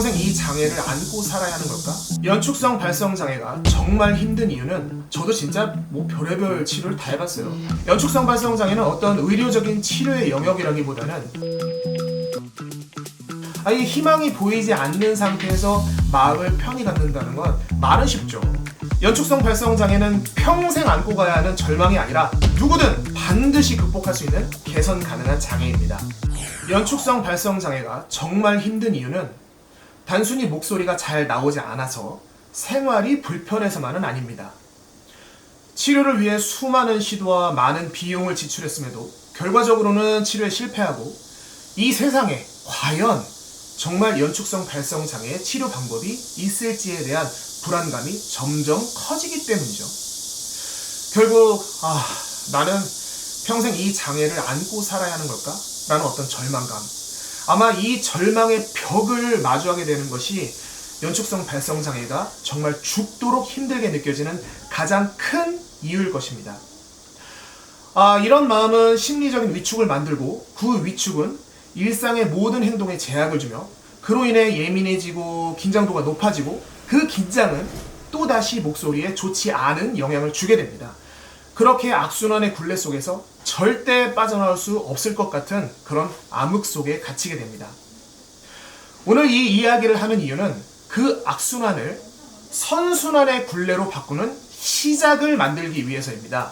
평생 이 장애를 안고 살아야 하는 걸까? 연축성 발성 장애가 정말 힘든 이유는 저도 진짜 별의별 치료를 다 해봤어요. 연축성 발성 장애는 어떤 의료적인 치료의 영역이라기보다는 아예 희망이 보이지 않는 상태에서 마음을 편히 갖는다는 건 말은 쉽죠. 연축성 발성 장애는 평생 안고 가야 하는 절망이 아니라 누구든 반드시 극복할 수 있는 개선 가능한 장애입니다. 연축성 발성 장애가 정말 힘든 이유는 단순히 목소리가 잘 나오지 않아서 생활이 불편해서만은 아닙니다. 치료를 위해 수많은 시도와 많은 비용을 지출했음에도 결과적으로는 치료에 실패하고 이 세상에 과연 정말 연축성 발성 장애의 치료 방법이 있을지에 대한 불안감이 점점 커지기 때문이죠. 결국 나는 평생 이 장애를 안고 살아야 하는 걸까? 라는 어떤 절망감. 아마 이 절망의 벽을 마주하게 되는 것이 연축성 발성 장애가 정말 죽도록 힘들게 느껴지는 가장 큰 이유일 것입니다. 이런 마음은 심리적인 위축을 만들고 그 위축은 일상의 모든 행동에 제약을 주며 그로 인해 예민해지고 긴장도가 높아지고 그 긴장은 또다시 목소리에 좋지 않은 영향을 주게 됩니다. 그렇게 악순환의 굴레 속에서 절대 빠져나올 수 없을 것 같은 그런 암흑 속에 갇히게 됩니다. 오늘 이 이야기를 하는 이유는 그 악순환을 선순환의 굴레로 바꾸는 시작을 만들기 위해서입니다.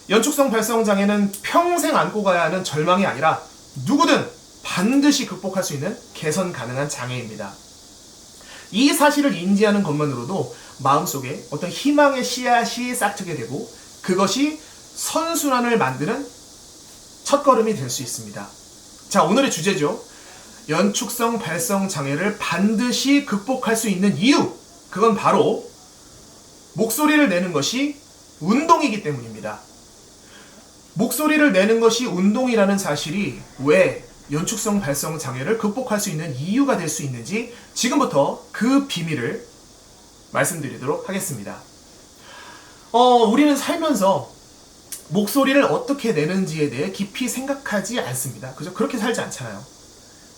연축성 발성 장애는 평생 안고 가야 하는 절망이 아니라 누구든 반드시 극복할 수 있는 개선 가능한 장애입니다. 이 사실을 인지하는 것만으로도 마음속에 어떤 희망의 씨앗이 싹트게 되고 그것이 선순환을 만드는 첫걸음이 될 수 있습니다. 자, 오늘의 주제죠. 연축성 발성 장애를 반드시 극복할 수 있는 이유. 그건 바로 목소리를 내는 것이 운동이기 때문입니다. 목소리를 내는 것이 운동이라는 사실이 왜 연축성 발성 장애를 극복할 수 있는 이유가 될 수 있는지 지금부터 그 비밀을 말씀드리도록 하겠습니다. 우리는 살면서 목소리를 어떻게 내는지에 대해 깊이 생각하지 않습니다. 그죠? 그렇게 살지 않잖아요.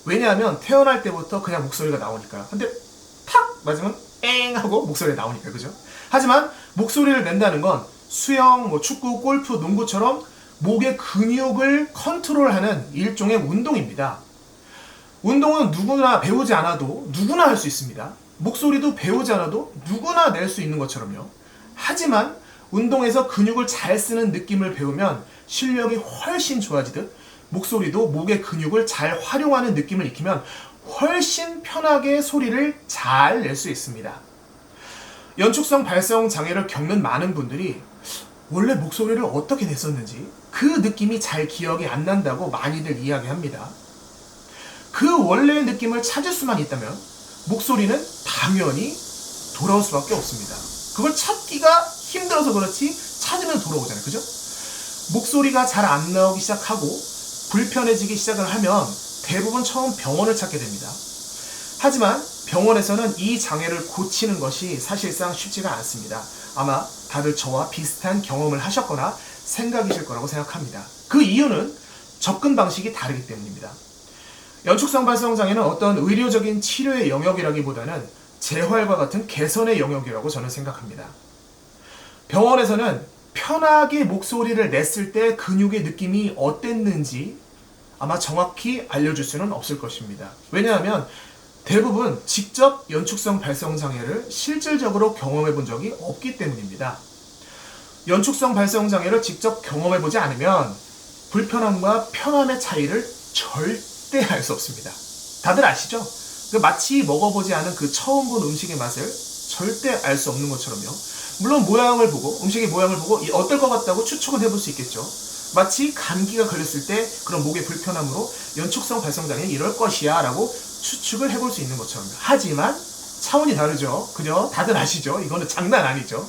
왜냐하면 태어날 때부터 그냥 목소리가 나오니까요. 근데 탁 맞으면 엥 하고 목소리가 나오니까요. 그죠? 하지만 목소리를 낸다는 건 수영, 축구, 골프, 농구처럼 목의 근육을 컨트롤하는 일종의 운동입니다. 운동은 누구나 배우지 않아도 누구나 할 수 있습니다. 목소리도 배우지 않아도 누구나 낼 수 있는 것처럼요. 하지만 운동에서 근육을 잘 쓰는 느낌을 배우면 실력이 훨씬 좋아지듯 목소리도 목의 근육을 잘 활용하는 느낌을 익히면 훨씬 편하게 소리를 잘 낼 수 있습니다. 연축성 발성 장애를 겪는 많은 분들이 원래 목소리를 어떻게 냈었는지 그 느낌이 잘 기억이 안 난다고 많이들 이야기합니다. 그 원래의 느낌을 찾을 수만 있다면 목소리는 당연히 돌아올 수밖에 없습니다. 그걸 찾기가 힘들어서 그렇지 찾으면 돌아오잖아요. 그죠? 목소리가 잘 안 나오기 시작하고 불편해지기 시작을 하면 대부분 처음 병원을 찾게 됩니다. 하지만 병원에서는 이 장애를 고치는 것이 사실상 쉽지가 않습니다. 아마 다들 저와 비슷한 경험을 하셨거나 생각이실 거라고 생각합니다. 그 이유는 접근 방식이 다르기 때문입니다. 연축성 발성 장애는 어떤 의료적인 치료의 영역이라기보다는 재활과 같은 개선의 영역이라고 저는 생각합니다. 병원에서는 편하게 목소리를 냈을 때 근육의 느낌이 어땠는지 아마 정확히 알려줄 수는 없을 것입니다. 왜냐하면 대부분 직접 연축성 발성 장애를 실질적으로 경험해 본 적이 없기 때문입니다. 연축성 발성 장애를 직접 경험해 보지 않으면 불편함과 편함의 차이를 절대 알 수 없습니다. 다들 아시죠? 마치 먹어보지 않은 그 처음 본 음식의 맛을 절대 알 수 없는 것처럼요. 물론 음식의 모양을 보고 어떨 것 같다고 추측은 해볼 수 있겠죠. 마치 감기가 걸렸을 때 그런 목의 불편함으로 연축성 발성 장애는 이럴 것이야 라고 추측을 해볼 수 있는 것처럼요. 하지만 차원이 다르죠. 그죠? 다들 아시죠? 이거는 장난 아니죠.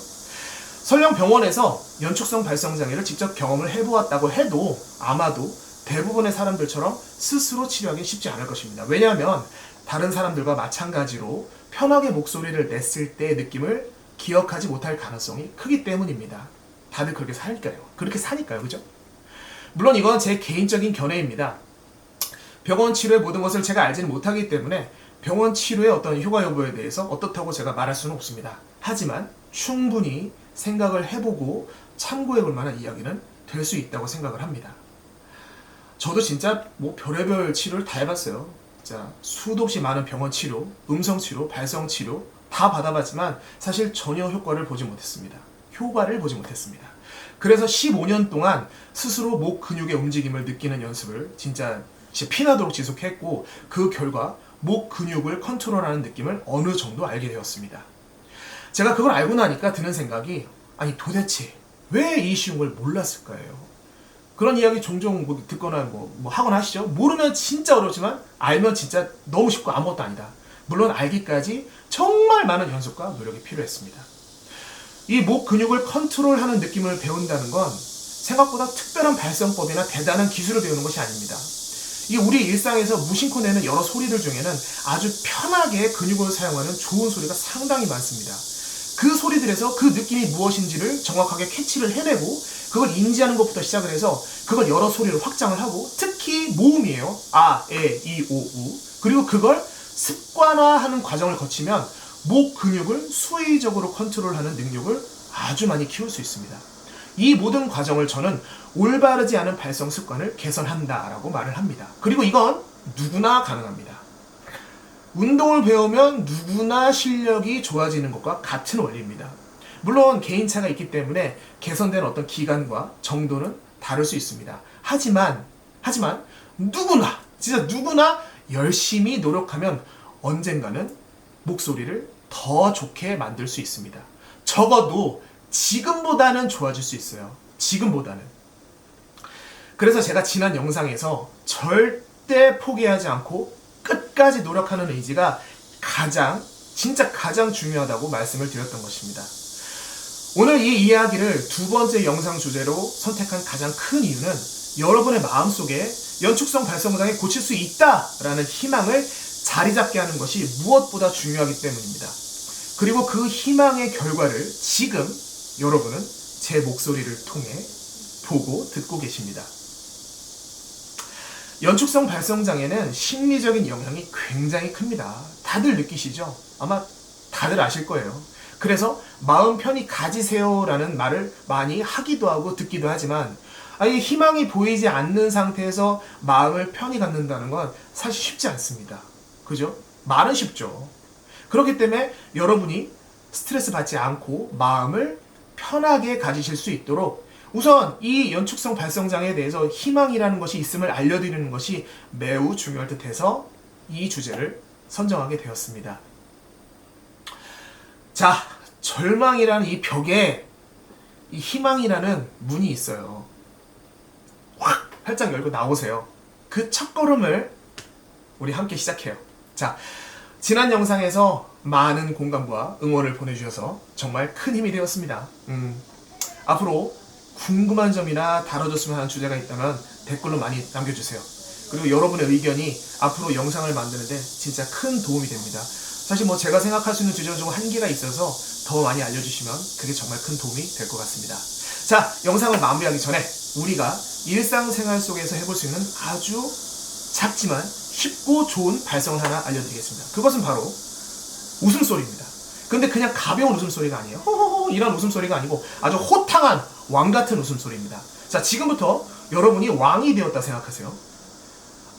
설령 병원에서 연축성 발성 장애를 직접 경험을 해보았다고 해도 아마도 대부분의 사람들처럼 스스로 치료하기 쉽지 않을 것입니다. 왜냐하면 다른 사람들과 마찬가지로 편하게 목소리를 냈을 때의 느낌을 기억하지 못할 가능성이 크기 때문입니다. 다들 그렇게 사니까요. 그죠? 물론 이건 제 개인적인 견해입니다. 병원 치료의 모든 것을 제가 알지는 못하기 때문에 병원 치료의 어떤 효과 여부에 대해서 어떻다고 제가 말할 수는 없습니다. 하지만 충분히 생각을 해보고 참고해 볼 만한 이야기는 될 수 있다고 생각을 합니다. 저도 진짜 뭐 별의별 치료를 다 해봤어요. 자, 수도 없이 많은 병원 치료, 음성 치료, 발성 치료 다 받아봤지만 사실 전혀 효과를 보지 못했습니다. 그래서 15년 동안 스스로 목 근육의 움직임을 느끼는 연습을 진짜 피나도록 지속했고, 그 결과 목 근육을 컨트롤하는 느낌을 어느 정도 알게 되었습니다. 제가 그걸 알고 나니까 드는 생각이, 아니 도대체 왜 이 쉬운 걸 몰랐을까요? 그런 이야기 종종 듣거나 뭐 하거나 하시죠. 모르면 진짜 어렵지만 알면 진짜 너무 쉽고 아무것도 아니다. 물론 알기까지 정말 많은 연습과 노력이 필요했습니다. 이 목 근육을 컨트롤하는 느낌을 배운다는 건 생각보다 특별한 발성법이나 대단한 기술을 배우는 것이 아닙니다. 이 우리 일상에서 무심코 내는 여러 소리들 중에는 아주 편하게 근육을 사용하는 좋은 소리가 상당히 많습니다. 그 소리들에서 그 느낌이 무엇인지를 정확하게 캐치를 해내고 그걸 인지하는 것부터 시작을 해서 그걸 여러 소리로 확장을 하고, 특히 모음이에요. 아, 에, 이, 오, 우. 그리고 그걸 습관화하는 과정을 거치면 목 근육을 수의적으로 컨트롤하는 능력을 아주 많이 키울 수 있습니다. 이 모든 과정을 저는 올바르지 않은 발성 습관을 개선한다라고 말을 합니다. 그리고 이건 누구나 가능합니다. 운동을 배우면 누구나 실력이 좋아지는 것과 같은 원리입니다. 물론 개인차가 있기 때문에 개선된 어떤 기간과 정도는 다를 수 있습니다. 하지만 누구나, 진짜 누구나 열심히 노력하면 언젠가는 목소리를 더 좋게 만들 수 있습니다. 적어도 지금보다는 좋아질 수 있어요. 지금보다는. 그래서 제가 지난 영상에서 절대 포기하지 않고 끝까지 노력하는 의지가 진짜 가장 중요하다고 말씀을 드렸던 것입니다. 오늘 이 이야기를 두 번째 영상 주제로 선택한 가장 큰 이유는 여러분의 마음속에 연축성 발성장애 고칠 수 있다라는 희망을 자리 잡게 하는 것이 무엇보다 중요하기 때문입니다. 그리고 그 희망의 결과를 지금 여러분은 제 목소리를 통해 보고 듣고 계십니다. 연축성 발성장애는 심리적인 영향이 굉장히 큽니다. 다들 느끼시죠? 아마 다들 아실 거예요. 그래서 마음 편히 가지세요라는 말을 많이 하기도 하고 듣기도 하지만, 아니 희망이 보이지 않는 상태에서 마음을 편히 갖는다는 건 사실 쉽지 않습니다. 그죠? 말은 쉽죠. 그렇기 때문에 여러분이 스트레스 받지 않고 마음을 편하게 가지실 수 있도록 우선 이 연축성 발성장애에 대해서 희망이라는 것이 있음을 알려드리는 것이 매우 중요할 듯해서 이 주제를 선정하게 되었습니다. 자, 절망이라는 이 벽에 이 희망이라는 문이 있어요. 확 활짝 열고 나오세요. 그 첫걸음을 우리 함께 시작해요. 자, 지난 영상에서 많은 공감과 응원을 보내주셔서 정말 큰 힘이 되었습니다. 앞으로 궁금한 점이나 다뤄줬으면 하는 주제가 있다면 댓글로 많이 남겨주세요. 그리고 여러분의 의견이 앞으로 영상을 만드는데 진짜 큰 도움이 됩니다. 사실 뭐 제가 생각할 수 있는 주제가 좀 한계가 있어서 더 많이 알려주시면 그게 정말 큰 도움이 될 것 같습니다. 자, 영상을 마무리하기 전에 우리가 일상생활 속에서 해볼 수 있는 아주 작지만 쉽고 좋은 발성을 하나 알려드리겠습니다. 그것은 바로 웃음소리입니다. 근데 그냥 가벼운 웃음소리가 아니에요. 호호호 이런 웃음소리가 아니고 아주 호탕한 왕 같은 웃음소리입니다. 자, 지금부터 여러분이 왕이 되었다 생각하세요.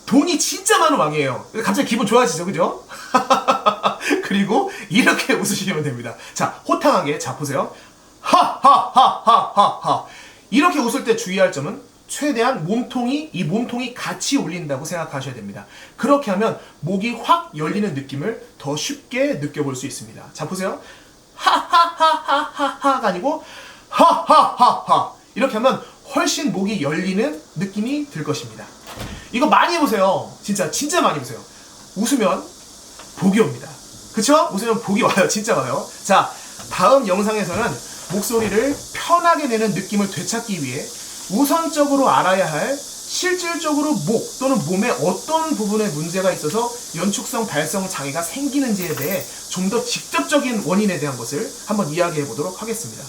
돈이 진짜 많은 왕이에요. 갑자기 기분 좋아지죠, 그죠? 그리고 이렇게 웃으시면 됩니다. 자, 호탕하게. 자, 보세요. 하하하하하하. 이렇게 웃을 때 주의할 점은 최대한 이 몸통이 같이 울린다고 생각하셔야 됩니다. 그렇게 하면 목이 확 열리는 느낌을 더 쉽게 느껴볼 수 있습니다. 자, 보세요. 하하하하하하가 아니고 하하하하. 이렇게 하면 훨씬 목이 열리는 느낌이 들 것입니다. 이거 많이 해보세요. 진짜 많이 해보세요. 웃으면 복이 옵니다. 그쵸? 웃으면 복이 와요. 진짜 와요. 자, 다음 영상에서는 목소리를 편하게 내는 느낌을 되찾기 위해 우선적으로 알아야 할 실질적으로 목 또는 몸의 어떤 부분에 문제가 있어서 연축성 발성 장애가 생기는지에 대해 좀 더 직접적인 원인에 대한 것을 한번 이야기해 보도록 하겠습니다.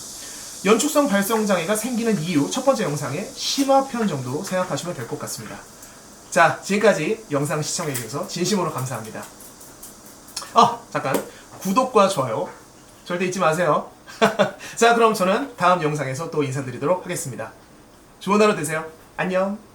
연축성 발성 장애가 생기는 이유 첫 번째 영상의 심화편 정도로 생각하시면 될 것 같습니다. 자, 지금까지 영상 시청해 주셔서 진심으로 감사합니다. 잠깐 구독과 좋아요 절대 잊지 마세요. 자, 그럼 저는 다음 영상에서 또 인사드리도록 하겠습니다. 좋은 하루 되세요. 안녕.